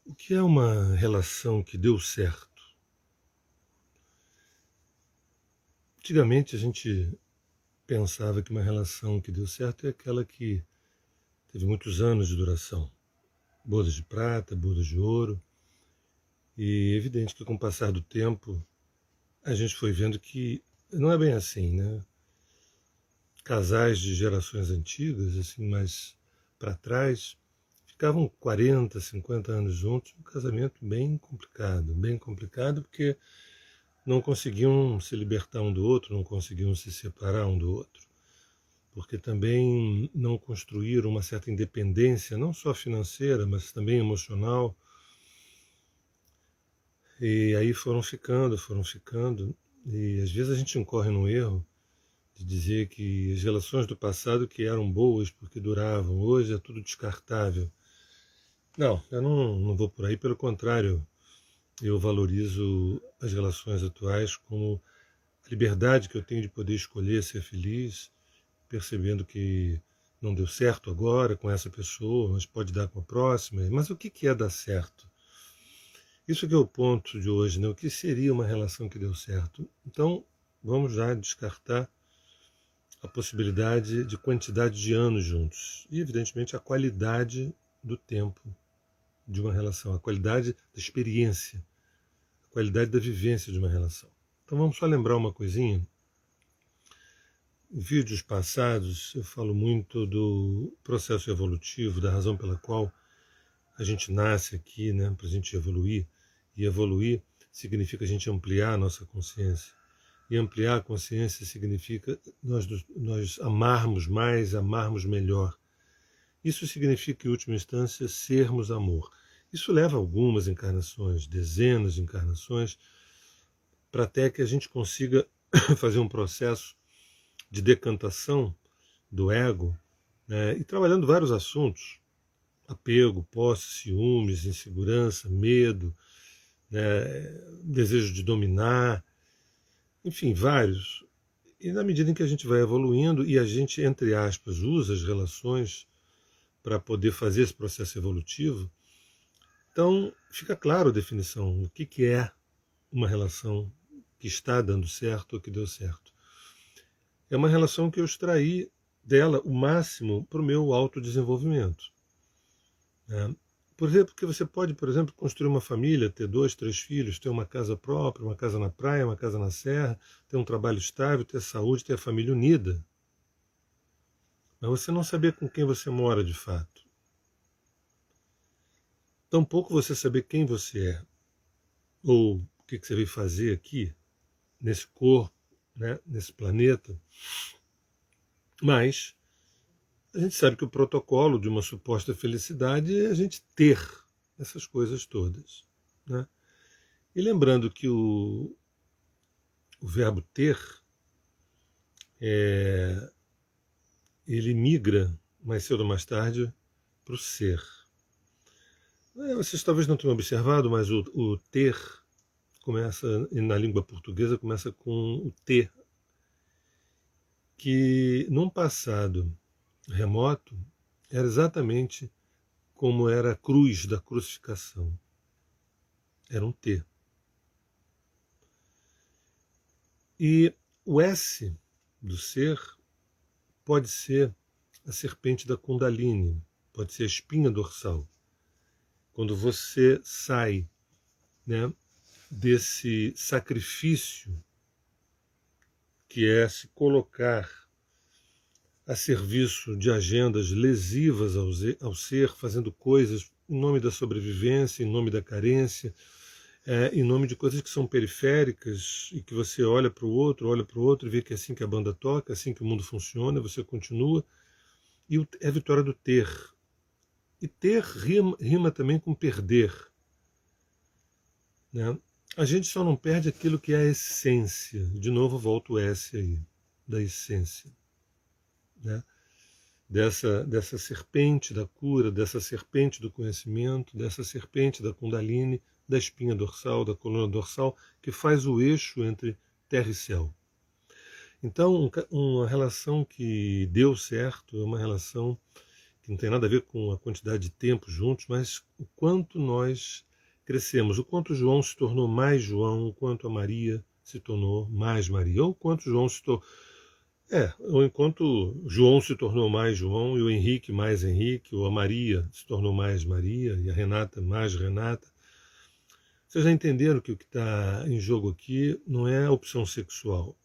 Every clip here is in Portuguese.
O que é uma relação que deu certo? Antigamente a gente pensava que uma relação que deu certo é aquela que teve muitos anos de duração. Bodas de prata, bodas de ouro. E é evidente que com o passar do tempo a gente foi vendo que não é bem assim, né? Casais de gerações antigas, assim, mais para trás, ficavam 40, 50 anos juntos, um casamento bem complicado, porque não conseguiam se libertar um do outro, não conseguiam se separar um do outro, porque também não construíram uma certa independência, não só financeira, mas também emocional. E aí foram ficando, e às vezes a gente incorre no erro de dizer que as relações do passado que eram boas porque duravam, hoje é tudo descartável. Não, eu não vou por aí, pelo contrário, eu valorizo as relações atuais como a liberdade que eu tenho de poder escolher ser feliz, percebendo que não deu certo agora com essa pessoa, mas pode dar com a próxima. Mas o que é dar certo? Isso que é o ponto de hoje, né? O que seria uma relação que deu certo? Então, vamos já descartar a possibilidade de quantidade de anos juntos e, evidentemente, a qualidade do tempo de uma relação, a qualidade da experiência, a qualidade da vivência de uma relação. Então, vamos só lembrar uma coisinha. Em vídeos passados, eu falo muito do processo evolutivo, da razão pela qual a gente nasce aqui, né, para a gente evoluir. E evoluir significa a gente ampliar a nossa consciência. E ampliar a consciência significa nós amarmos mais, amarmos melhor. Isso significa, em última instância, sermos amor. Isso leva algumas encarnações, dezenas de encarnações, para até que a gente consiga fazer um processo de decantação do ego, né, e trabalhando vários assuntos: apego, posse, ciúmes, insegurança, medo, né, desejo de dominar, enfim, vários. E na medida em que a gente vai evoluindo e a gente, entre aspas, usa as relações para poder fazer esse processo evolutivo, então fica claro a definição, o que é uma relação que está dando certo ou que deu certo. É uma relação que eu extraí dela o máximo para o meu autodesenvolvimento, né? Por exemplo, porque você pode, por exemplo, construir uma família, ter 2, 3 filhos, ter uma casa própria, uma casa na praia, uma casa na serra, ter um trabalho estável, ter saúde, ter a família unida. Mas você não saber com quem você mora de fato. Tampouco você saber quem você é, ou o que você veio fazer aqui, nesse corpo, né, nesse planeta. Mas a gente sabe que o protocolo de uma suposta felicidade é a gente ter essas coisas todas, né? E lembrando que o verbo ter, ele migra mais cedo ou mais tarde para o ser. Vocês talvez não tenham observado, mas o ter começa, na língua portuguesa, começa com o T, que num passado remoto era exatamente como era a cruz da crucificação. Era um T. E o S do ser pode ser a serpente da Kundalini, pode ser a espinha dorsal. Quando você sai, né, desse sacrifício que é se colocar a serviço de agendas lesivas ao ser, fazendo coisas em nome da sobrevivência, em nome da carência, em nome de coisas que são periféricas e que você olha para o outro e vê que é assim que a banda toca, é assim que o mundo funciona, você continua. E é a vitória do ter. E ter rima também com perder, né? A gente só não perde aquilo que é a essência. De novo volta o S aí, da essência, né? Dessa serpente da cura, dessa serpente do conhecimento, dessa serpente da Kundalini, da espinha dorsal, da coluna dorsal, que faz o eixo entre terra e céu. Então, uma relação que deu certo é uma relação que que não tem nada a ver com a quantidade de tempo juntos, mas o quanto nós crescemos, o quanto João se tornou mais João, o quanto a Maria se tornou mais Maria, ou o quanto João se tornou... ou enquanto João se tornou mais João, e o Henrique mais Henrique, ou a Maria se tornou mais Maria, e a Renata mais Renata. Vocês já entenderam que o que está em jogo aqui não é a opção sexual,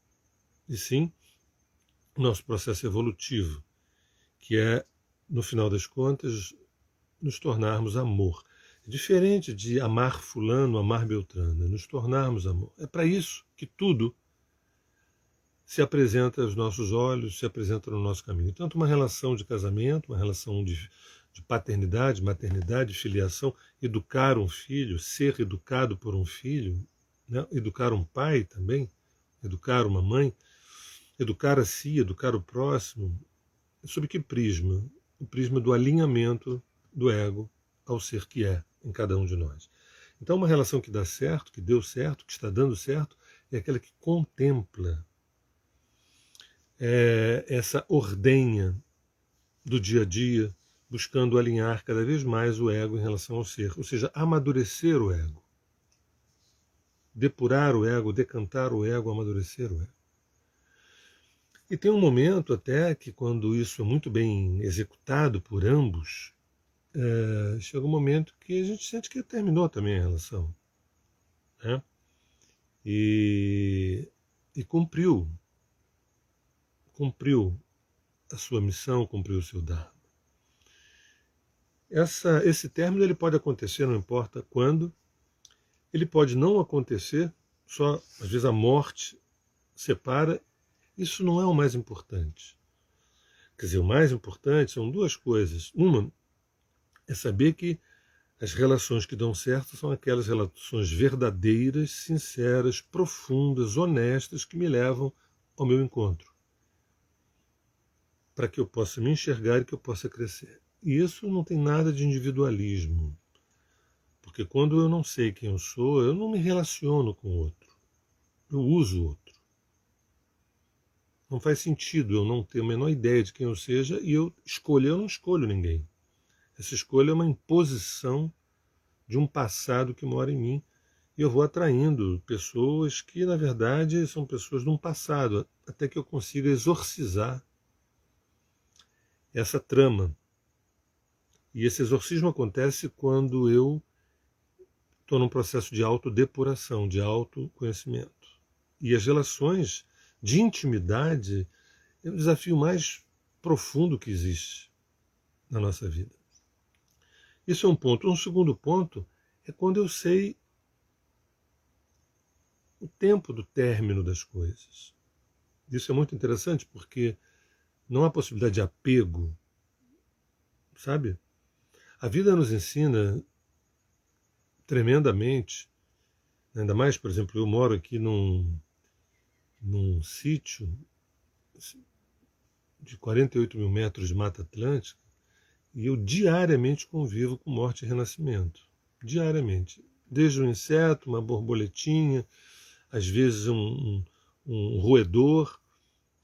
e sim o nosso processo evolutivo, que é, no final das contas, nos tornarmos amor. É diferente de amar fulano, amar Beltrano, é nos tornarmos amor. É para isso que tudo se apresenta aos nossos olhos, se apresenta no nosso caminho. Tanto uma relação de casamento, uma relação de paternidade, maternidade, filiação, educar um filho, ser educado por um filho, né? Educar um pai também, educar uma mãe, educar a si, educar o próximo. Sob que prisma? O prisma do alinhamento do ego ao ser que é em cada um de nós. Então, uma relação que dá certo, que deu certo, que está dando certo, é aquela que contempla essa ordenha do dia a dia, buscando alinhar cada vez mais o ego em relação ao ser, ou seja, amadurecer o ego, depurar o ego, decantar o ego, amadurecer o ego. E tem um momento até que, quando isso é muito bem executado por ambos, chega um momento que a gente sente que terminou também a relação, né? E cumpriu a sua missão, cumpriu o seu dharma. Esse término ele pode acontecer, não importa quando, ele pode não acontecer, só às vezes a morte separa. Isso não é o mais importante. Quer dizer, o mais importante são duas coisas. Uma é saber que as relações que dão certo são aquelas relações verdadeiras, sinceras, profundas, honestas, que me levam ao meu encontro, para que eu possa me enxergar e que eu possa crescer. E isso não tem nada de individualismo, porque quando eu não sei quem eu sou, eu não me relaciono com o outro, eu uso o outro. Não faz sentido eu não ter a menor ideia de quem eu seja e eu não escolho ninguém. Essa escolha é uma imposição de um passado que mora em mim, e eu vou atraindo pessoas que, na verdade, são pessoas de um passado, até que eu consiga exorcizar essa trama. E esse exorcismo acontece quando eu estou num processo de autodepuração, de autoconhecimento. E as relações de intimidade é o desafio mais profundo que existe na nossa vida. Isso é um ponto. Um segundo ponto é quando eu sei o tempo do término das coisas. Isso é muito interessante porque não há possibilidade de apego, sabe? A vida nos ensina tremendamente, ainda mais, por exemplo, eu moro aqui num sítio de 48 mil metros de Mata Atlântica, e eu diariamente convivo com morte e renascimento. Diariamente. Desde um inseto, uma borboletinha, às vezes um roedor,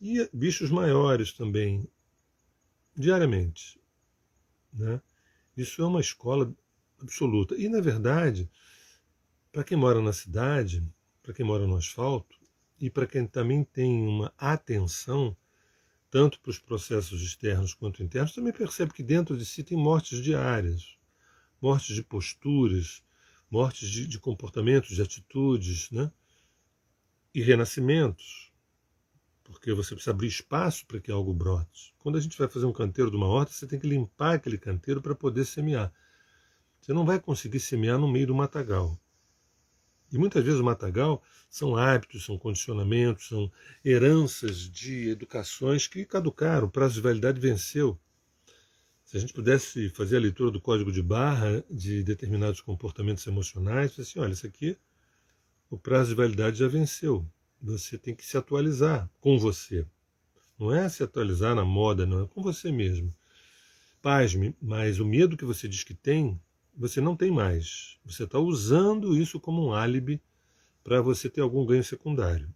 e bichos maiores também, diariamente, né? Isso é uma escola absoluta. E, na verdade, para quem mora na cidade, para quem mora no asfalto, e para quem também tem uma atenção, tanto para os processos externos quanto internos, também percebe que dentro de si tem mortes diárias, mortes de posturas, mortes de comportamentos, de atitudes, né? E renascimentos, porque você precisa abrir espaço para que algo brote. Quando a gente vai fazer um canteiro de uma horta, você tem que limpar aquele canteiro para poder semear. Você não vai conseguir semear no meio do matagal. E muitas vezes o matagal são hábitos, são condicionamentos, são heranças de educações que caducaram, o prazo de validade venceu. Se a gente pudesse fazer a leitura do código de barra de determinados comportamentos emocionais, assim, olha, isso aqui, o prazo de validade já venceu. Você tem que se atualizar com você. Não é se atualizar na moda, não, é com você mesmo. Pasme, mas o medo que você diz que tem, você não tem mais. Você está usando isso como um álibi para você ter algum ganho secundário.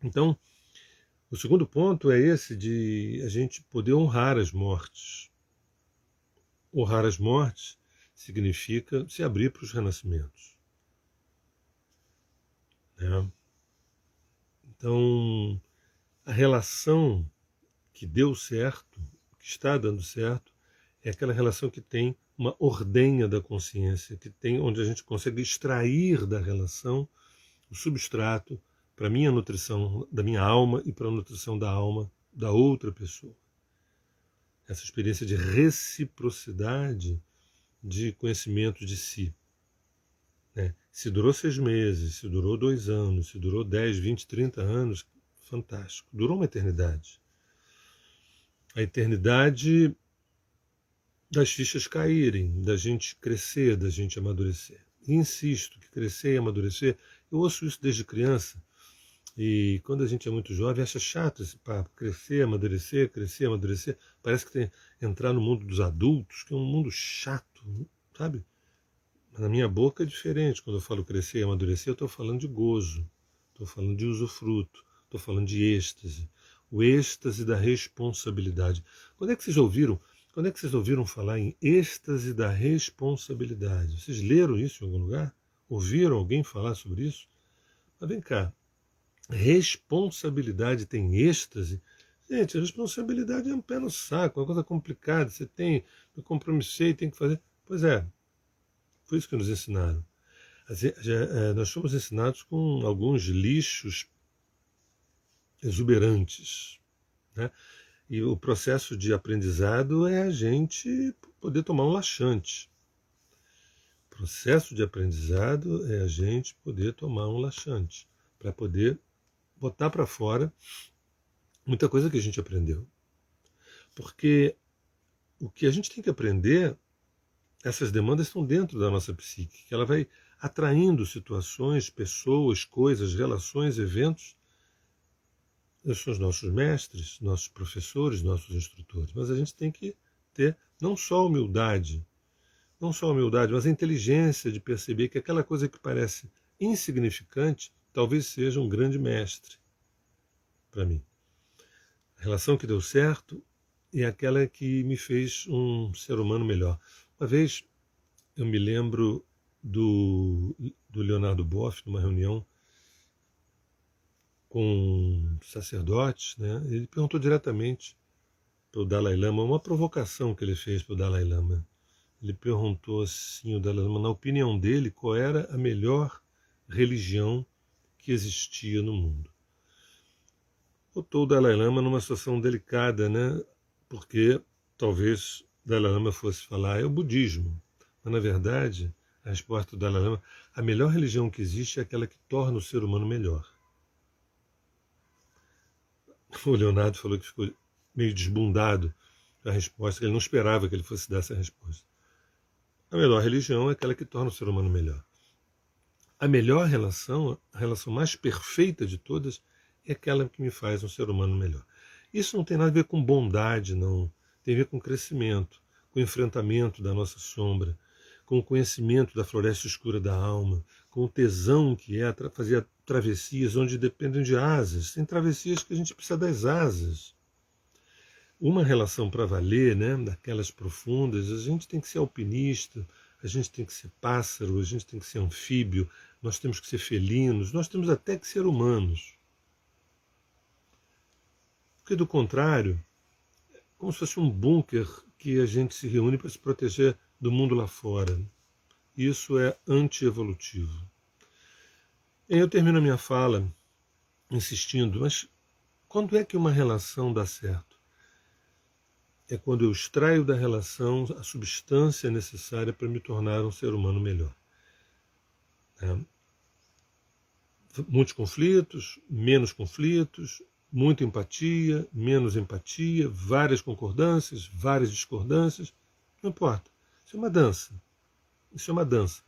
Então, o segundo ponto é esse de a gente poder honrar as mortes. honrar as mortes significa se abrir para os renascimentos, né? Então, a relação que deu certo, que está dando certo, é aquela relação que tem uma ordenha da consciência, que tem onde a gente consegue extrair da relação o substrato para a minha nutrição da minha alma e para a nutrição da alma da outra pessoa. Essa experiência de reciprocidade de conhecimento de si, né? Se durou 6 meses, se durou 2 anos, se durou 10, 20, 30 anos, fantástico. Durou uma eternidade. A eternidade das fichas caírem, da gente crescer, da gente amadurecer. E insisto que crescer e amadurecer, eu ouço isso desde criança, e quando a gente é muito jovem acha chato esse papo, crescer, amadurecer, parece que tem entrar no mundo dos adultos, que é um mundo chato, sabe? Mas na minha boca é diferente, quando eu falo crescer e amadurecer, eu estou falando de gozo, estou falando de usufruto, estou falando de êxtase, o êxtase da responsabilidade. Quando é que vocês ouviram falar em êxtase da responsabilidade? Vocês leram isso em algum lugar? Ouviram alguém falar sobre isso? Mas vem cá, responsabilidade tem êxtase? Gente, a responsabilidade é um pé no saco, é uma coisa complicada. Você tem, me compromissei, tem que fazer. Pois é, foi isso que nos ensinaram. Nós fomos ensinados com alguns lixos exuberantes, né? E o processo de aprendizado é a gente poder tomar um laxante. O processo de aprendizado é a gente poder tomar um laxante, para poder botar para fora muita coisa que a gente aprendeu. Porque o que a gente tem que aprender, essas demandas estão dentro da nossa psique, que ela vai atraindo situações, pessoas, coisas, relações, eventos. Eles são os nossos mestres, nossos professores, nossos instrutores. Mas a gente tem que ter não só humildade, mas a inteligência de perceber que aquela coisa que parece insignificante talvez seja um grande mestre para mim. A relação que deu certo é aquela que me fez um ser humano melhor. Uma vez eu me lembro do Leonardo Boff, numa reunião com sacerdotes, né? Ele perguntou diretamente para o Dalai Lama, uma provocação que ele fez para o Dalai Lama. Ele perguntou assim, o Dalai Lama, na opinião dele, qual era a melhor religião que existia no mundo. Botou o Dalai Lama numa situação delicada, né? Porque talvez o Dalai Lama fosse falar, é o budismo. Mas, na verdade, a resposta do Dalai Lama, a melhor religião que existe é aquela que torna o ser humano melhor. O Leonardo falou que ficou meio desbundado com a resposta, que ele não esperava que ele fosse dar essa resposta. A melhor religião é aquela que torna o ser humano melhor. A melhor relação, a relação mais perfeita de todas, é aquela que me faz um ser humano melhor. Isso não tem nada a ver com bondade, não. Tem a ver com crescimento, com o enfrentamento da nossa sombra, com o conhecimento da floresta escura da alma, com o tesão que é fazer travessias onde dependem de asas. Tem travessias que a gente precisa das asas. Uma relação para valer, né, daquelas profundas, a gente tem que ser alpinista, a gente tem que ser pássaro, a gente tem que ser anfíbio, nós temos que ser felinos, nós temos até que ser humanos. Porque do contrário, é como se fosse um bunker que a gente se reúne para se proteger do mundo lá fora. Isso é anti-evolutivo. Eu termino a minha fala insistindo, mas quando é que uma relação dá certo? É quando eu extraio da relação a substância necessária para me tornar um ser humano melhor. Muitos conflitos, menos conflitos, muita empatia, menos empatia, várias concordâncias, várias discordâncias, não importa. Isso é uma dança. Isso é uma dança.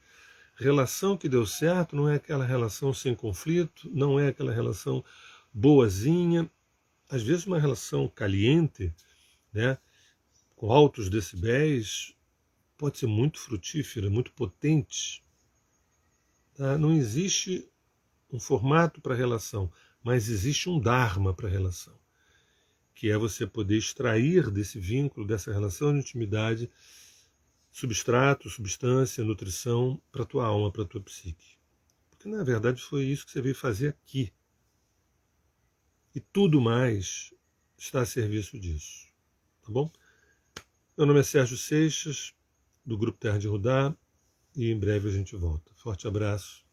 Relação que deu certo não é aquela relação sem conflito, não é aquela relação boazinha. Às vezes uma relação caliente, né, com altos decibéis, pode ser muito frutífera, muito potente. Tá? Não existe um formato para a relação, mas existe um dharma para a relação, que é você poder extrair desse vínculo, dessa relação de intimidade, substrato, substância, nutrição para a tua alma, para a tua psique. Porque na verdade foi isso que você veio fazer aqui. E tudo mais está a serviço disso. Tá bom? Meu nome é Sérgio Seixas, do Grupo Terra de Rudá, e em breve a gente volta. Forte abraço.